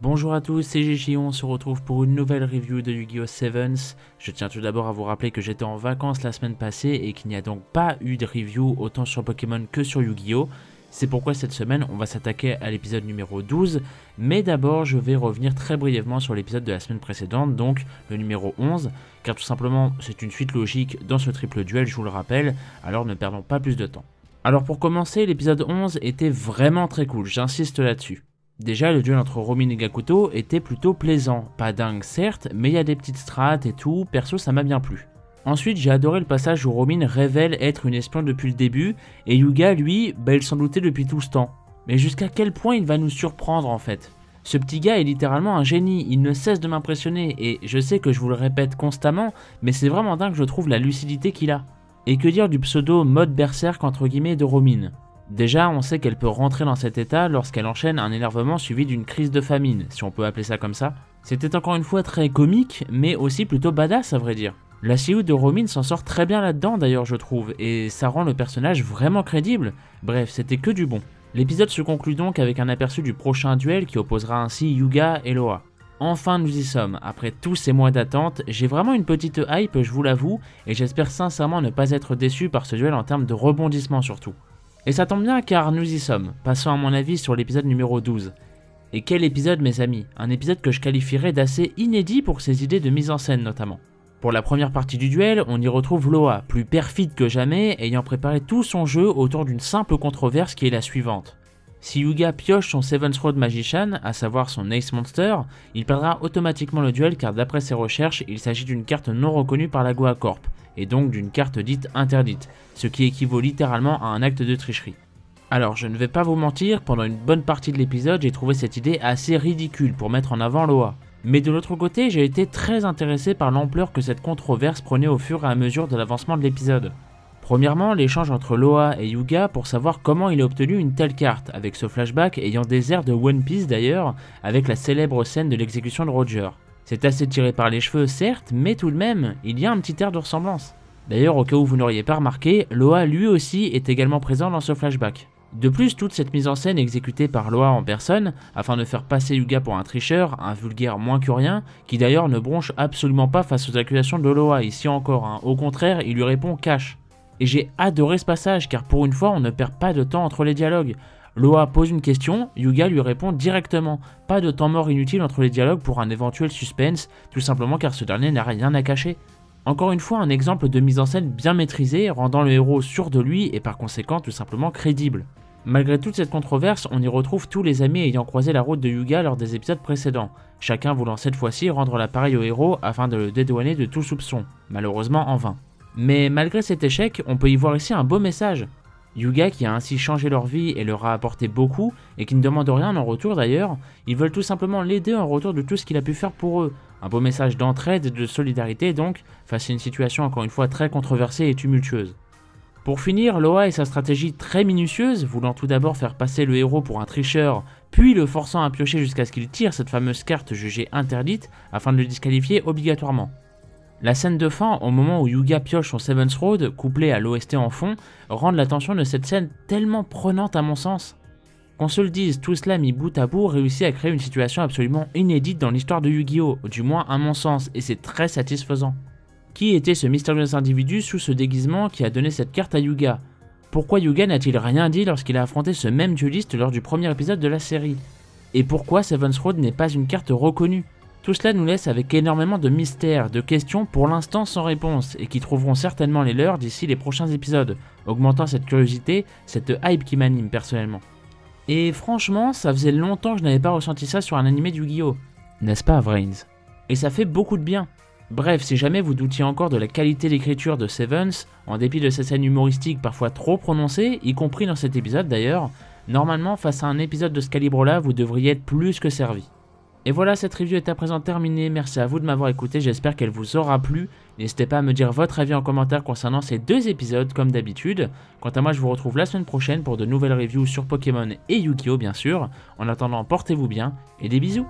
Bonjour à tous, c'est Gigi, on se retrouve pour une nouvelle review de Yu-Gi-Oh! Sevens. Je tiens tout d'abord à vous rappeler que j'étais en vacances la semaine passée et qu'il n'y a donc pas eu de review autant sur Pokémon que sur Yu-Gi-Oh! C'est pourquoi cette semaine on va s'attaquer à l'épisode numéro 12, mais d'abord je vais revenir très brièvement sur l'épisode de la semaine précédente, donc le numéro 11, car tout simplement c'est une suite logique dans ce triple duel, je vous le rappelle, alors ne perdons pas plus de temps. Alors pour commencer, l'épisode 11 était vraiment très cool, j'insiste là-dessus. Déjà, le duel entre Romin et Gakuto était plutôt plaisant, pas dingue certes, mais il y a des petites strates et tout, perso ça m'a bien plu. Ensuite, j'ai adoré le passage où Romin révèle être une espionne depuis le début, et Yuga, lui, il s'en doutait depuis tout ce temps. Mais jusqu'à quel point il va nous surprendre en fait? Ce petit gars est littéralement un génie, il ne cesse de m'impressionner, et je sais que je vous le répète constamment, mais c'est vraiment dingue je trouve la lucidité qu'il a. Et que dire du pseudo mode berserk entre guillemets de Romin? Déjà, on sait qu'elle peut rentrer dans cet état lorsqu'elle enchaîne un énervement suivi d'une crise de famine, si on peut appeler ça comme ça. C'était encore une fois très comique, mais aussi plutôt badass à vrai dire. La Sioux de Romin s'en sort très bien là-dedans d'ailleurs je trouve, et ça rend le personnage vraiment crédible. Bref, c'était que du bon. L'épisode se conclut donc avec un aperçu du prochain duel qui opposera ainsi Yuga et Loa. Enfin nous y sommes, après tous ces mois d'attente, j'ai vraiment une petite hype je vous l'avoue, et j'espère sincèrement ne pas être déçu par ce duel en termes de rebondissement surtout. Et ça tombe bien car nous y sommes, passons à mon avis sur l'épisode numéro 12. Et quel épisode mes amis, un épisode que je qualifierais d'assez inédit pour ses idées de mise en scène notamment. Pour la première partie du duel, on y retrouve Loa, plus perfide que jamais, ayant préparé tout son jeu autour d'une simple controverse qui est la suivante. Si Yuga pioche son Seventh Road Magician, à savoir son Ace Monster, il perdra automatiquement le duel car d'après ses recherches, il s'agit d'une carte non reconnue par la Goa Corp, et donc d'une carte dite interdite, ce qui équivaut littéralement à un acte de tricherie. Alors je ne vais pas vous mentir, pendant une bonne partie de l'épisode j'ai trouvé cette idée assez ridicule pour mettre en avant Loa. Mais de l'autre côté j'ai été très intéressé par l'ampleur que cette controverse prenait au fur et à mesure de l'avancement de l'épisode. Premièrement, l'échange entre Loa et Yuga pour savoir comment il a obtenu une telle carte, avec ce flashback ayant des airs de One Piece d'ailleurs, avec la célèbre scène de l'exécution de Roger. C'est assez tiré par les cheveux certes, mais tout de même, il y a un petit air de ressemblance. D'ailleurs, au cas où vous n'auriez pas remarqué, Loa lui aussi est également présent dans ce flashback. De plus, toute cette mise en scène exécutée par Loa en personne, afin de faire passer Yuga pour un tricheur, un vulgaire moins que rien, qui d'ailleurs ne bronche absolument pas face aux accusations de Loa ici encore, au contraire, il lui répond cash. Et j'ai adoré ce passage car pour une fois on ne perd pas de temps entre les dialogues. Loa pose une question, Yuga lui répond directement. Pas de temps mort inutile entre les dialogues pour un éventuel suspense, tout simplement car ce dernier n'a rien à cacher. Encore une fois un exemple de mise en scène bien maîtrisée, rendant le héros sûr de lui et par conséquent tout simplement crédible. Malgré toute cette controverse, on y retrouve tous les amis ayant croisé la route de Yuga lors des épisodes précédents, chacun voulant cette fois-ci rendre l'appareil au héros afin de le dédouaner de tout soupçon, malheureusement en vain. Mais malgré cet échec, on peut y voir ici un beau message. Yuga qui a ainsi changé leur vie et leur a apporté beaucoup, et qui ne demande rien en retour d'ailleurs, ils veulent tout simplement l'aider en retour de tout ce qu'il a pu faire pour eux. Un beau message d'entraide et de solidarité donc, face à une situation encore une fois très controversée et tumultueuse. Pour finir, Loa et sa stratégie très minutieuse, voulant tout d'abord faire passer le héros pour un tricheur, puis le forçant à piocher jusqu'à ce qu'il tire cette fameuse carte jugée interdite, afin de le disqualifier obligatoirement. La scène de fin, au moment où Yuga pioche son Seventh Road, couplé à l'OST en fond, rend la tension de cette scène tellement prenante à mon sens. Qu'on se le dise, tout cela mis bout à bout réussit à créer une situation absolument inédite dans l'histoire de Yu-Gi-Oh!, du moins à mon sens, et c'est très satisfaisant. Qui était ce mystérieux individu sous ce déguisement qui a donné cette carte à Yuga? Pourquoi Yuga n'a-t-il rien dit lorsqu'il a affronté ce même dueliste lors du premier épisode de la série? Et pourquoi Seventh Road n'est pas une carte reconnue? Tout cela nous laisse avec énormément de mystères, de questions pour l'instant sans réponse, et qui trouveront certainement les leurs d'ici les prochains épisodes, augmentant cette curiosité, cette hype qui m'anime personnellement. Et franchement, ça faisait longtemps que je n'avais pas ressenti ça sur un animé de Yu-Gi-Oh! N'est-ce pas, Vrains? Et ça fait beaucoup de bien. Bref, si jamais vous doutiez encore de la qualité d'écriture de Sevens, en dépit de ces scènes humoristiques parfois trop prononcées, y compris dans cet épisode d'ailleurs, normalement face à un épisode de ce calibre-là, vous devriez être plus que servi. Et voilà, cette review est à présent terminée, merci à vous de m'avoir écouté, j'espère qu'elle vous aura plu. N'hésitez pas à me dire votre avis en commentaire concernant ces deux épisodes comme d'habitude. Quant à moi, je vous retrouve la semaine prochaine pour de nouvelles reviews sur Pokémon et Yu-Gi-Oh bien sûr. En attendant, portez-vous bien et des bisous.